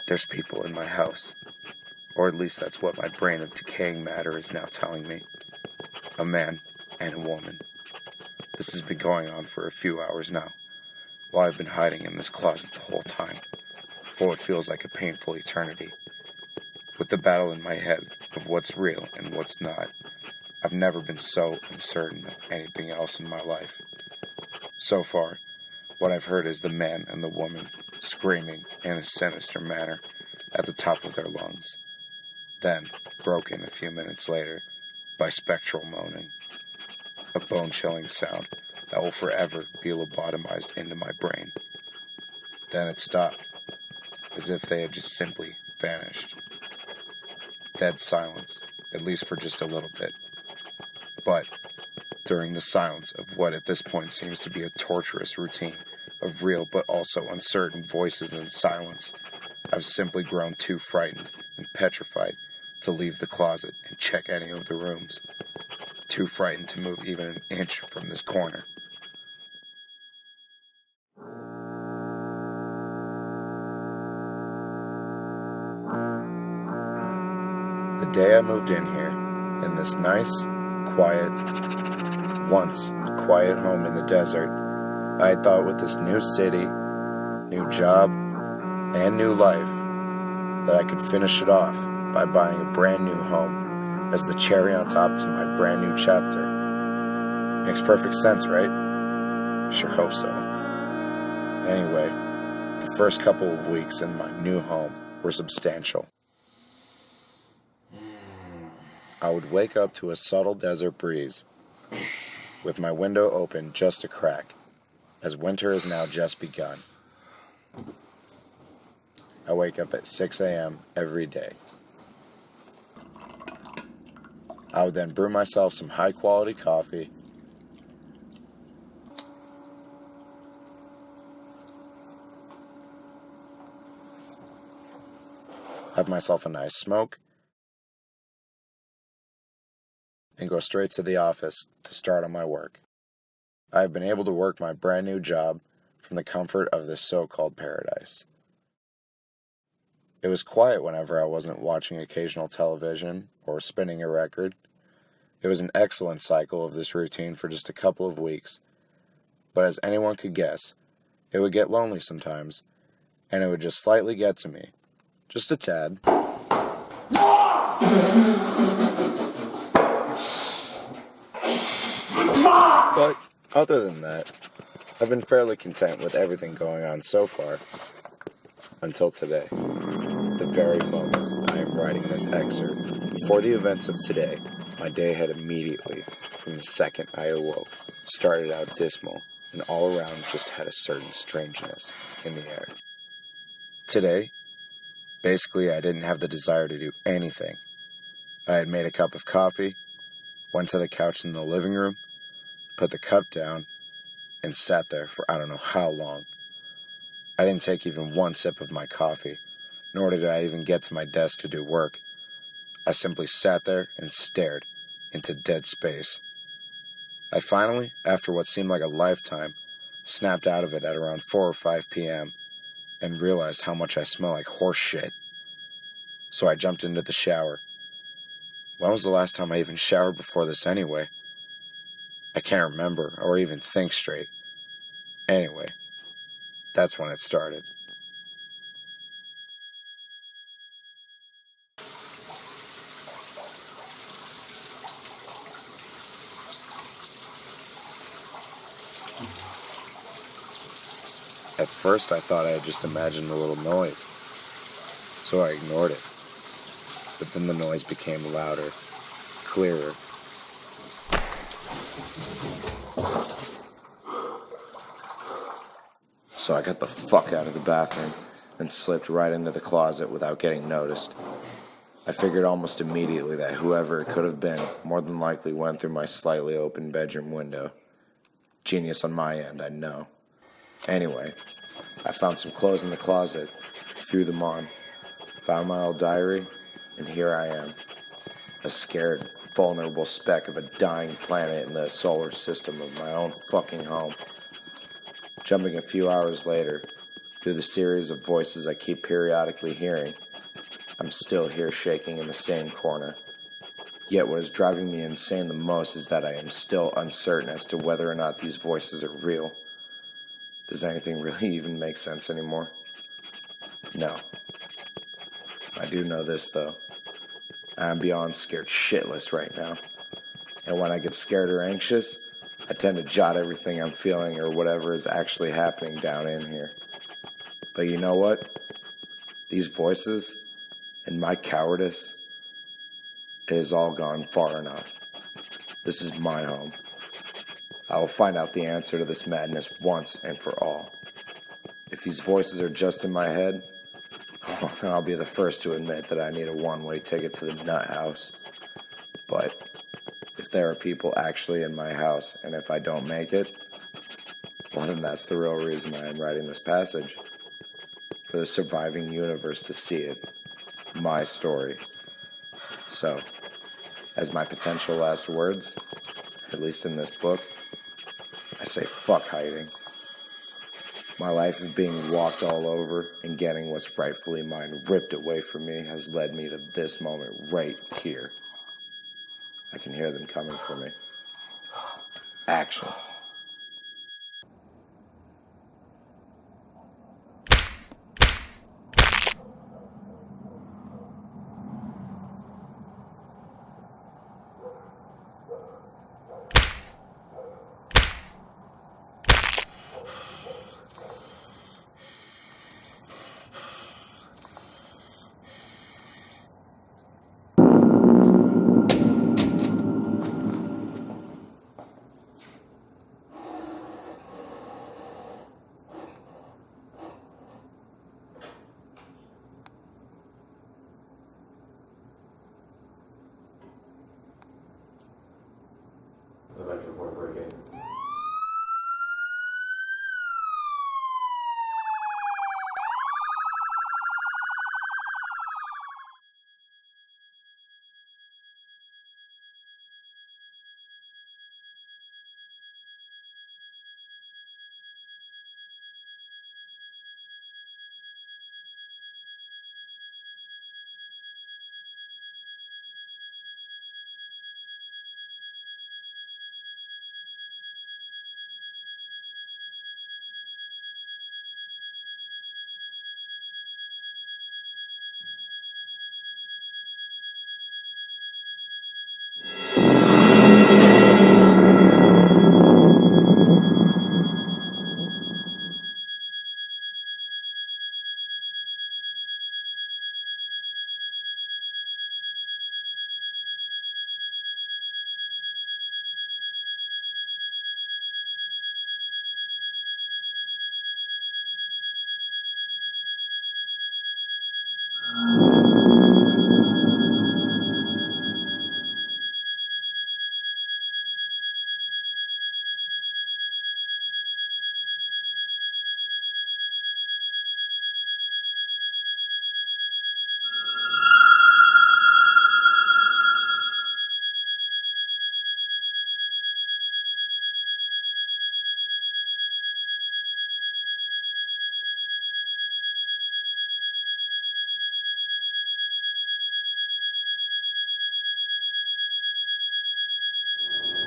There's people in my house. Or at least that's what my brain of decaying matter is now telling me. A man and a woman. This has been going on for a few hours now, while I've been hiding in this closet the whole time, for what feels like a painful eternity. With the battle in my head of what's real and what's not, I've never been so uncertain of anything else in my life. So far, what I've heard is the man and the woman screaming in a sinister manner at the top of their lungs, then broken a few minutes later by spectral moaning, a bone-chilling sound that will forever be lobotomized into my brain. Then it stopped, as if they had just simply vanished. Dead silence, at least for just a little bit. But during the silence of what at this point seems to be a torturous routine of real but also uncertain voices and silence, I've simply grown too frightened and petrified to leave the closet and check any of the rooms. Too frightened to move even an inch from this corner. The day I moved in here, in this nice, quiet, once quiet home in the desert, I had thought with this new city, new job, and new life, that I could finish it off by buying a brand new home as the cherry on top to my brand new chapter. Makes perfect sense, right? Sure hope so. Anyway, the first couple of weeks in my new home were substantial. I would wake up to a subtle desert breeze, with my window open just a crack, as winter has now just begun. I wake up at 6 a.m. every day. I would then brew myself some high-quality coffee, have myself a nice smoke, and go straight to the office to start on my work. I have been able to work my brand new job from the comfort of this so-called paradise. It was quiet whenever I wasn't watching occasional television or spinning a record. It was an excellent cycle of this routine for just a couple of weeks, but as anyone could guess, it would get lonely sometimes, and it would just slightly get to me. Just a tad. But other than that, I've been fairly content with everything going on so far, until today. The very moment I am writing this excerpt, before the events of today, my day had immediately, from the second I awoke, started out dismal, and all around just had a certain strangeness in the air. Today, basically I didn't have the desire to do anything. I had made a cup of coffee, went to the couch in the living room, put the cup down, and sat there for I don't know how long. I didn't take even one sip of my coffee, nor did I even get to my desk to do work. I simply sat there and stared into dead space. I finally, after what seemed like a lifetime, snapped out of it at around 4 or 5 p.m. and realized how much I smell like horse shit. So I jumped into the shower. When was the last time I even showered before this anyway? I can't remember or even think straight. Anyway, that's when it started. At first I thought I had just imagined a little noise, so I ignored it. But then the noise became louder, clearer. So I got the fuck out of the bathroom and slipped right into the closet without getting noticed. I figured almost immediately that whoever it could have been more than likely went through my slightly open bedroom window. Genius on my end, I know. Anyway, I found some clothes in the closet, threw them on, found my old diary, and here I am. A scared, vulnerable speck of a dying planet in the solar system of my own fucking home. Jumping a few hours later, through the series of voices I keep periodically hearing, I'm still here shaking in the same corner. Yet what is driving me insane the most is that I am still uncertain as to whether or not these voices are real. Does anything really even make sense anymore? No. I do know this, though. I am beyond scared shitless right now. And when I get scared or anxious, I tend to jot everything I'm feeling or whatever is actually happening down in here. But you know what? These voices and my cowardice, it has all gone far enough. This is my home. I will find out the answer to this madness once and for all. If these voices are just in my head, well, then I'll be the first to admit that I need a one-way ticket to the nut house. But if there are people actually in my house, and if I don't make it, well, then that's the real reason I am writing this passage. For the surviving universe to see it. My story. So, as my potential last words, at least in this book, I say fuck hiding. My life of being walked all over and getting what's rightfully mine ripped away from me has led me to this moment right here. I can hear them coming for me. Action. Device report break-in.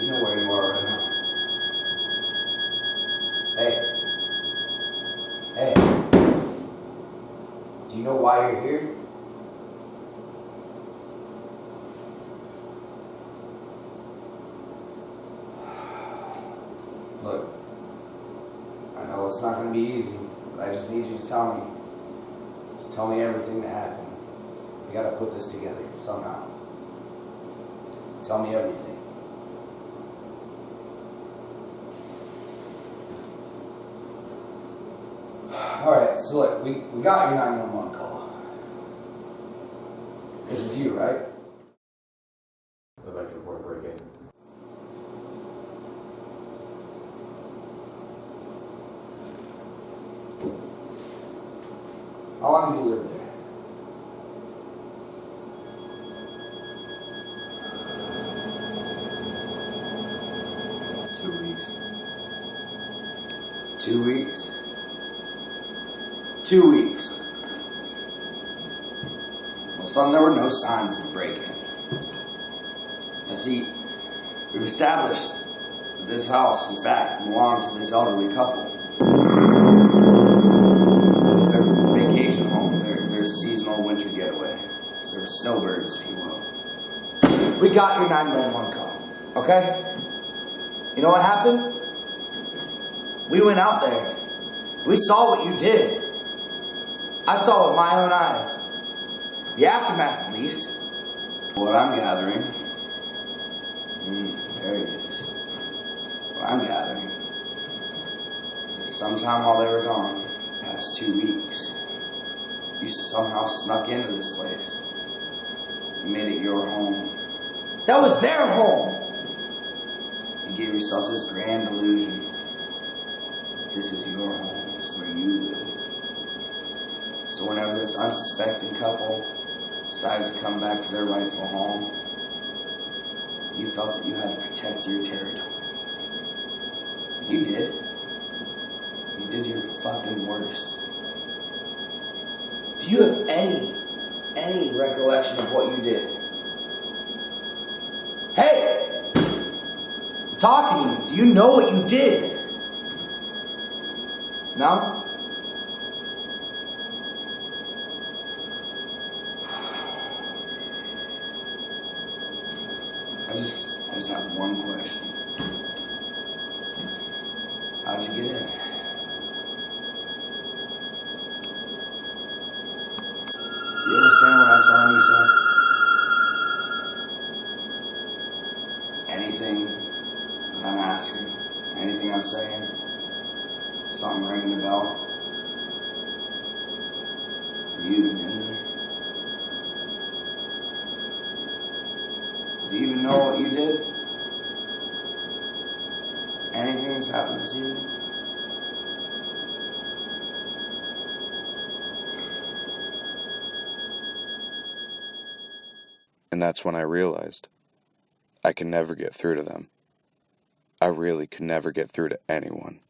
You know where you are right now. Hey. Hey. Do you know why you're here? Look, I know it's not going to be easy, but I just need you to tell me. Just tell me everything that happened. We got to put this together somehow. Tell me everything. Alright, so look, we got your 911 call. This is you, right? Device report break-in. How long have you lived there? 2 weeks. 2 weeks. Well, son, there were no signs of a break-in. Now, see, we've established that this house, in fact, belonged to this elderly couple. It was their vacation home, their seasonal winter getaway. So they were snowbirds, if you will. We got your 911 call, okay? You know what happened? We went out there. We saw what you did. I saw it with my own eyes. The aftermath, at least. What I'm gathering... there he is. What I'm gathering is that sometime while they were gone, past 2 weeks, you somehow snuck into this place. You made it your home. That was their home! You gave yourself this grand illusion. This is your home. It's where you live. So whenever this unsuspecting couple decided to come back to their rightful home, you felt that you had to protect your territory. You did. You did your fucking worst. Do you have any recollection of what you did? Hey! I'm talking to you. Do you know what you did? No? I just have one question. How'd you get in? Do you understand what I'm telling you, son? Anything that I'm asking, anything I'm saying, something ringing a bell? Are you even in there? Do you even know what you did? Anything that's happened this evening? And that's when I realized I can never get through to them. I really could never get through to anyone.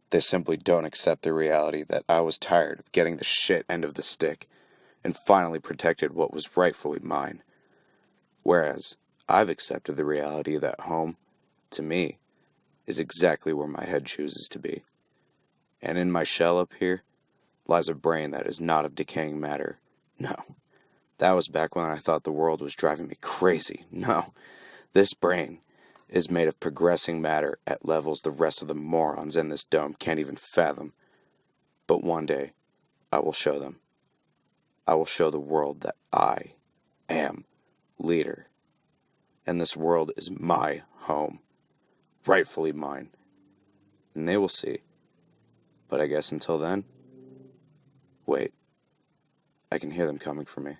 They simply don't accept the reality that I was tired of getting the shit end of the stick and finally protected what was rightfully mine. Whereas I've accepted the reality that home, to me, is exactly where my head chooses to be. And in my shell up here lies a brain that is not of decaying matter. No, that was back when I thought the world was driving me crazy. No, this brain is made of progressing matter at levels the rest of the morons in this dome can't even fathom. But one day, I will show them. I will show the world that I am leader. And this world is my home. Rightfully mine. And they will see. But I guess until then, wait. I can hear them coming for me.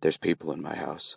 There's people in my house.